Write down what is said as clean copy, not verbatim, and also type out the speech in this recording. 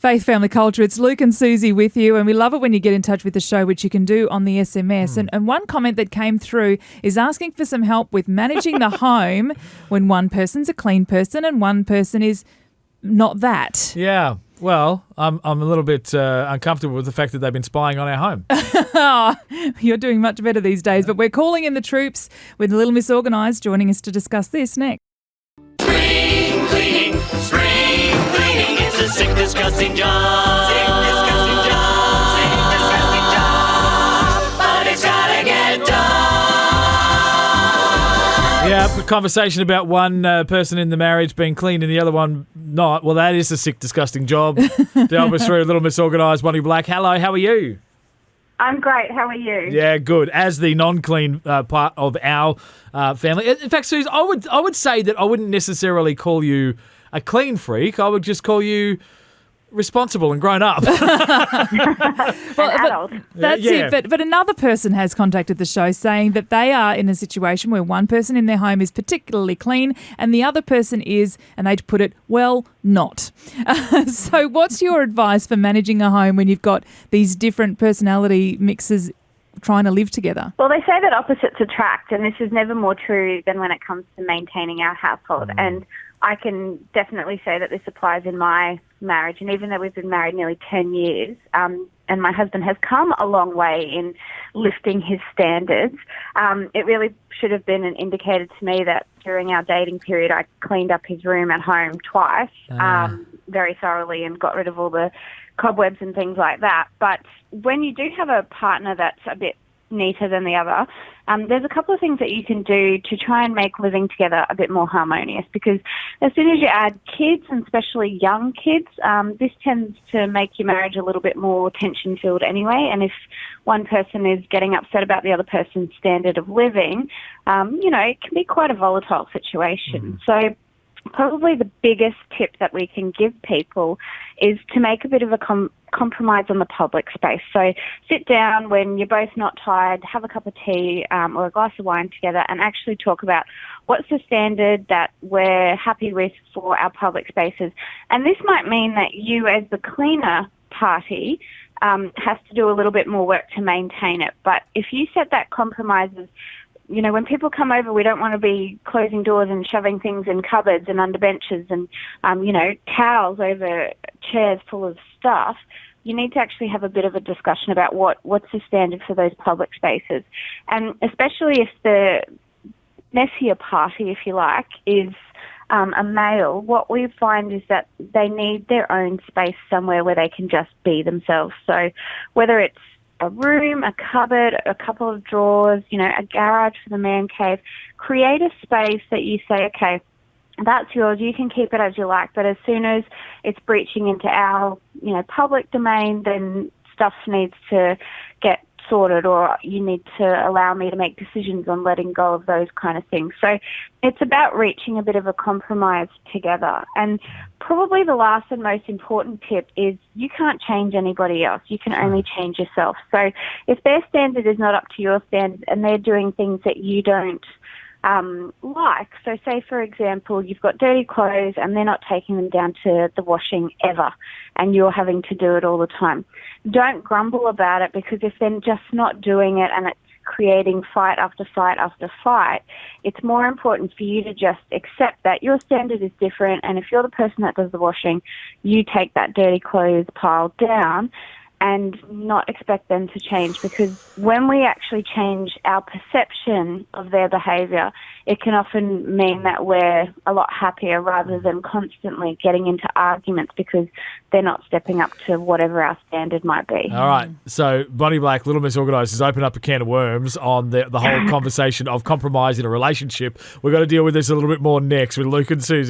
Faith Family Culture. It's Luke and Susie with you, and we love it when you get in touch with the show, which you can do on the SMS. And one comment that came through is asking for some help with managing the home when one person's a clean person and one person is not that. Yeah. Well, I'm a little bit uncomfortable with the fact that they've been spying on our home. Oh, you're doing much better these days, but we're calling in the troops with Little Miss Organised joining us to discuss this next. Spring cleaning, it's a sick, disgusting job. Sick, disgusting job. Sick, disgusting job. But it's gotta get done. Yeah, the conversation about one person in the marriage being clean and the other one not. Well, that is a sick, disgusting job. To help us through Little Miss Organised, Bonnie Black. Hello, how are you? I'm great. How are you? Yeah, good. As the non-clean part of our family. In fact, Suze, I would say that I wouldn't necessarily call you a clean freak. I would just call you responsible and grown up. Adult. That's Yeah. it. But another person has contacted the show saying that they are in a situation where one person in their home is particularly clean and the other person is, and they'd put it, well, not. So what's your advice for managing a home when you've got these different personality mixes trying to live together? Well, they say that opposites attract, and this is never more true than when it comes to maintaining our household. And I can definitely say that this applies in my marriage. And even though we've been married nearly 10 years, and my husband has come a long way in lifting his standards, it really should have been an indicator to me that during our dating period, I cleaned up his room at home twice, very thoroughly, and got rid of all the cobwebs and things like that. But when you do have a partner that's a bit neater than the other, there's a couple of things that you can do to try and make living together a bit more harmonious, because as soon as you add kids, and especially young kids, this tends to make your marriage a little bit more tension-filled anyway. And if one person is getting upset about the other person's standard of living, it can be quite a volatile situation. So probably the biggest tip that we can give people is to make a bit of a compromise on the public space. So sit down when you're both not tired, have a cup of tea or a glass of wine together, and actually talk about what's the standard that we're happy with for our public spaces. And this might mean that you, as the cleaner party, has to do a little bit more work to maintain it. But if you set that compromise as, when people come over, we don't want to be closing doors and shoving things in cupboards and under benches and, towels over chairs full of stuff. You need to actually have a bit of a discussion about what's the standard for those public spaces. And especially if the messier party, if you like, is a male, what we find is that they need their own space somewhere where they can just be themselves. So whether it's a room, a cupboard, a couple of drawers, a garage for the man cave, create a space that you say, okay, that's yours, you can keep it as you like, but as soon as it's breaching into our, public domain, then stuff needs to get sorted, or you need to allow me to make decisions on letting go of those kind of things. So it's about reaching a bit of a compromise together. And probably the last and most important tip is you can't change anybody else. You can only change yourself. So if their standard is not up to your standard and they're doing things that you don't like, so say, for example, you've got dirty clothes and they're not taking them down to the washing ever, and you're having to do it all the time. Don't grumble about it, because if they're just not doing it and it's creating fight after fight after fight, it's more important for you to just accept that your standard is different, and if you're the person that does the washing, you take that dirty clothes pile down and not expect them to change, because when we actually change our perception of their behaviour, it can often mean that we're a lot happier rather than constantly getting into arguments because they're not stepping up to whatever our standard might be. All right. So Bonnie Black, Little Miss Organised, has opened up a can of worms on the whole conversation of compromise in a relationship. We've got to deal with this a little bit more next with Luke and Susie.